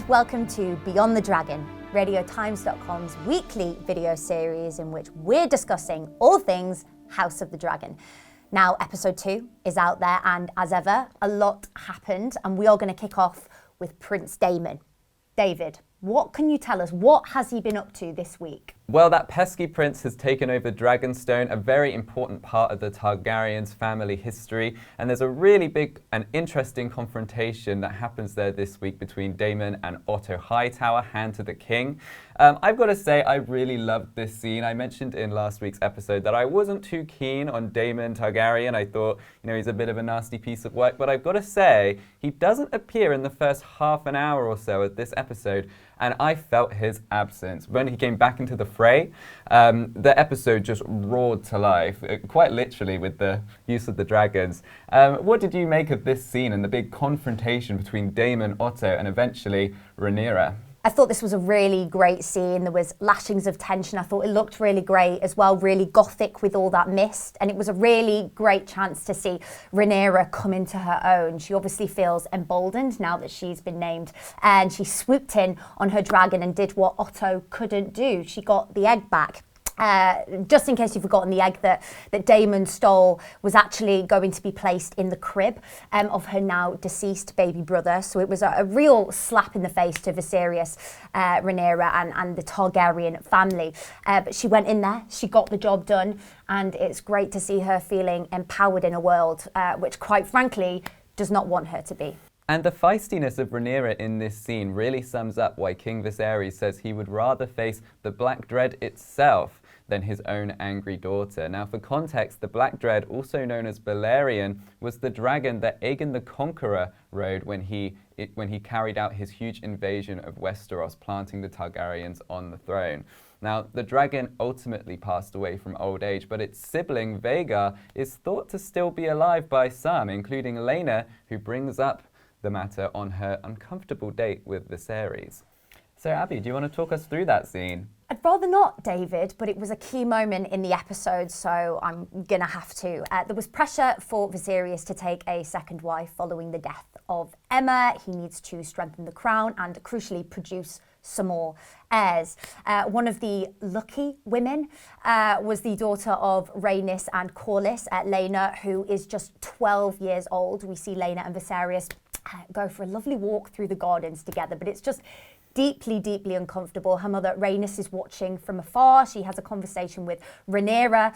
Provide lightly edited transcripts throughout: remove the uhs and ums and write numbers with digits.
welcome to Beyond the Dragon, RadioTimes.com's weekly video series in which we're discussing all things House of the Dragon. Now, episode 2 is out there, and as ever, a lot happened, and we are going to kick off with Prince Daemon. David, what can you tell us? What has he been up to this week? Well, that pesky prince has taken over Dragonstone, a very important part of the Targaryens' family history, and there's a really big and interesting confrontation that happens there this week between Daemon and Otto Hightower, Hand to the King. I've got to say, I really loved this scene. I mentioned in last week's episode that I wasn't too keen on Daemon Targaryen. I thought, he's a bit of a nasty piece of work, but I've got to say, he doesn't appear in the first half an hour or so of this episode, and I felt his absence. When he came back into the fray, the episode just roared to life, quite literally with the use of the dragons. What did you make of this scene and the big confrontation between Daemon, Otto, and eventually Rhaenyra? I thought this was a really great scene. There was lashings of tension. I thought it looked really great as well, really gothic with all that mist. And it was a really great chance to see Rhaenyra come into her own. She obviously feels emboldened now that she's been named. And she swooped in on her dragon and did what Otto couldn't do. She got the egg back. Just in case you've forgotten, the egg that Daemon stole was actually going to be placed in the crib of her now deceased baby brother. So it was a real slap in the face to Viserys, Rhaenyra and the Targaryen family. But she went in there, she got the job done, and it's great to see her feeling empowered in a world which, quite frankly, does not want her to be. And the feistiness of Rhaenyra in this scene really sums up why King Viserys says he would rather face the Black Dread itself than his own angry daughter. Now, for context, the Black Dread, also known as Balerion, was the dragon that Aegon the Conqueror rode when he carried out his huge invasion of Westeros, planting the Targaryens on the throne. Now, the dragon ultimately passed away from old age, but its sibling, Vhagar, is thought to still be alive by some, including Laena, who brings up the matter on her uncomfortable date with Viserys. So, Abby, do you want to talk us through that scene? I'd rather not, David, but it was a key moment in the episode, so I'm going to have to. There was pressure for Viserys to take a second wife following the death of Aemma. He needs to strengthen the crown and, crucially, produce some more heirs. One of the lucky women was the daughter of Rhaenys and Corlys, Laena, who is just 12 years old. We see Laena and Viserys go for a lovely walk through the gardens together, but it's just deeply, deeply uncomfortable. Her mother, Rhaenys, is watching from afar. She has a conversation with Rhaenyra,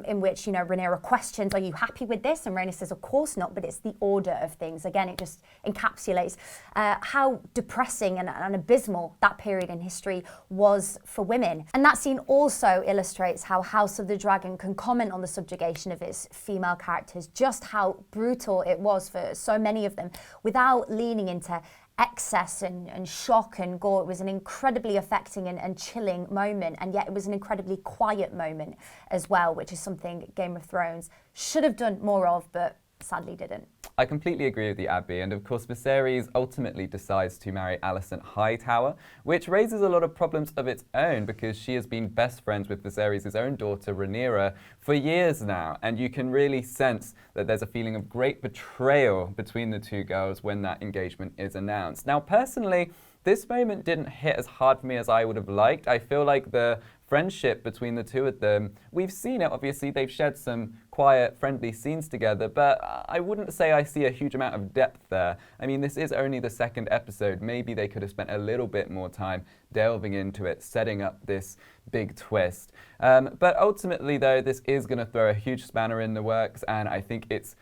in which, Rhaenyra questions, "Are you happy with this?" And Rhaenys says, "Of course not, but it's the order of things." Again, it just encapsulates how depressing and abysmal that period in history was for women. And that scene also illustrates how House of the Dragon can comment on the subjugation of its female characters, just how brutal it was for so many of them, without leaning into excess and shock and gore. It was an incredibly affecting and chilling moment, and yet it was an incredibly quiet moment as well, which is something Game of Thrones should have done more of, but sadly didn't. I completely agree with you, Abby, and of course Viserys ultimately decides to marry Alicent Hightower, which raises a lot of problems of its own because she has been best friends with Viserys' own daughter Rhaenyra for years now, and you can really sense that there's a feeling of great betrayal between the two girls when that engagement is announced. Now, personally, this moment didn't hit as hard for me as I would have liked. I feel like the friendship between the two of them, we've seen it, obviously, they've shared some quiet, friendly scenes together, but I wouldn't say I see a huge amount of depth there. I mean, this is only the second episode. Maybe they could have spent a little bit more time delving into it, setting up this big twist. But ultimately, though, this is going to throw a huge spanner in the works, and I think it's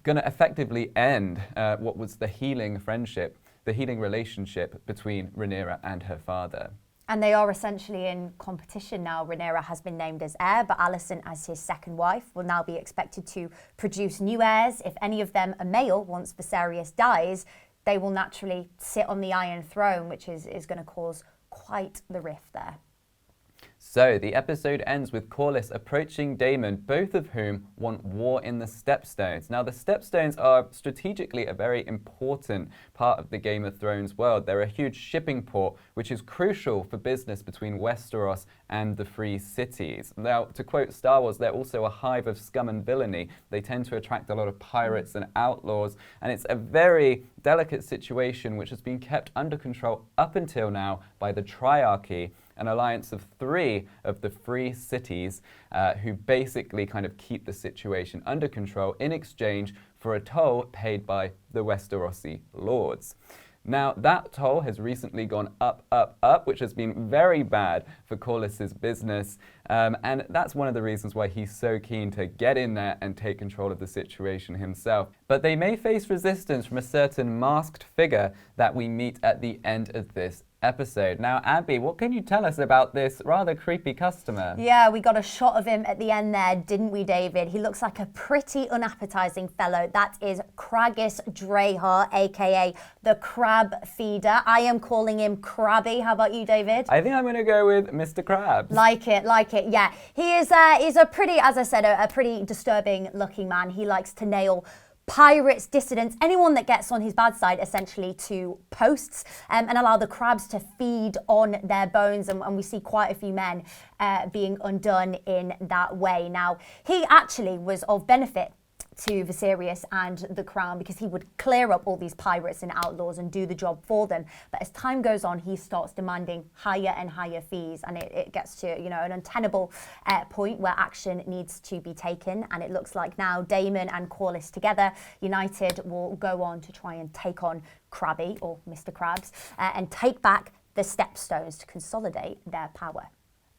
going to effectively end what was the healing friendship, the healing relationship between Rhaenyra and her father. And they are essentially in competition now. Rhaenyra has been named as heir, but Alicent, as his second wife, will now be expected to produce new heirs. If any of them are male, once Viserys dies, they will naturally sit on the Iron Throne, which is going to cause quite the rift there. So the episode ends with Corlys approaching Daemon, both of whom want war in the Stepstones. Now, the Stepstones are strategically a very important part of the Game of Thrones world. They're a huge shipping port, which is crucial for business between Westeros and the Free Cities. Now, to quote Star Wars, they're also a hive of scum and villainy. They tend to attract a lot of pirates and outlaws, and it's a very delicate situation which has been kept under control up until now by the Triarchy, an alliance of 3 of the free cities who basically kind of keep the situation under control in exchange for a toll paid by the Westerosi lords. Now, that toll has recently gone up, which has been very bad for Corlys's business, and that's one of the reasons why he's so keen to get in there and take control of the situation himself. But they may face resistance from a certain masked figure that we meet at the end of this episode. Now, Abby, what can you tell us about this rather creepy customer? Yeah, we got a shot of him at the end there, didn't we, David? He looks like a pretty unappetizing fellow. That is Craghis Drahar, aka the Crab Feeder. I am calling him Crabby. How about you, David? I think I'm going to go with Mr. Krabs. Like it. Yeah, he's a pretty, as I said, a pretty disturbing looking man. He likes to nail pirates, dissidents, anyone that gets on his bad side, essentially, to posts and allow the crabs to feed on their bones. And we see quite a few men being undone in that way. Now, he actually was of benefit to Viserys and the crown because he would clear up all these pirates and outlaws and do the job for them. But as time goes on, he starts demanding higher and higher fees, and it gets to, you know, an untenable point where action needs to be taken. And it looks like now Daemon and Corlys together, united, will go on to try and take on Crabby, or Mr. Krabs, and take back the Stepstones to consolidate their power.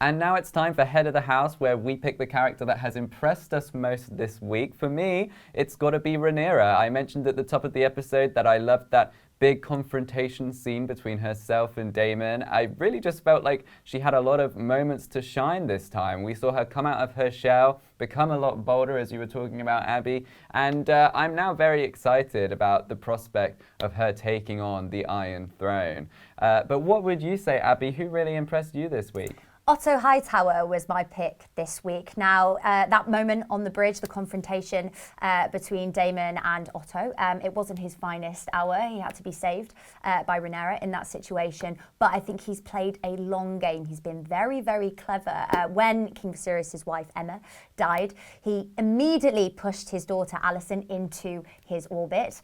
And now it's time for Head of the House, where we pick the character that has impressed us most this week. For me, it's got to be Rhaenyra. I mentioned at the top of the episode that I loved that big confrontation scene between herself and Daemon. I really just felt like she had a lot of moments to shine this time. We saw her come out of her shell, become a lot bolder, as you were talking about, Abby, and I'm now very excited about the prospect of her taking on the Iron Throne. But what would you say, Abby? Who really impressed you this week? Otto Hightower was my pick this week. Now, that moment on the bridge, the confrontation between Daemon and Otto, it wasn't his finest hour. He had to be saved by Rhaenyra in that situation. But I think he's played a long game. He's been very, very clever. When King Viserys' wife, Emma, died, he immediately pushed his daughter, Alicent, into his orbit,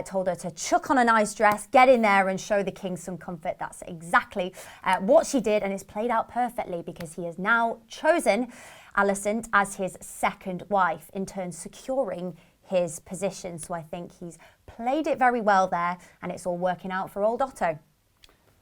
told her to chuck on a nice dress, get in there and show the king some comfort. That's exactly what she did, and it's played out perfectly, because he has now chosen Alicent as his second wife, in turn securing his position. So I think he's played it very well there, and it's all working out for old Otto.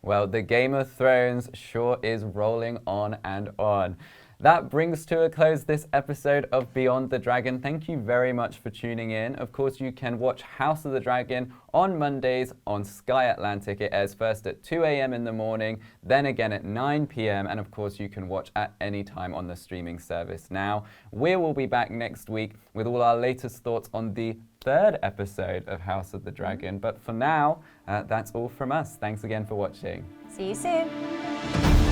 Well, the Game of Thrones sure is rolling on and on. That brings to a close this episode of Beyond the Dragon. Thank you very much for tuning in. Of course, you can watch House of the Dragon on Mondays on Sky Atlantic. It airs first at 2 a.m. in the morning, then again at 9 p.m. And of course, you can watch at any time on the streaming service now. We will be back next week with all our latest thoughts on the 3rd episode of House of the Dragon. But for now, that's all from us. Thanks again for watching. See you soon.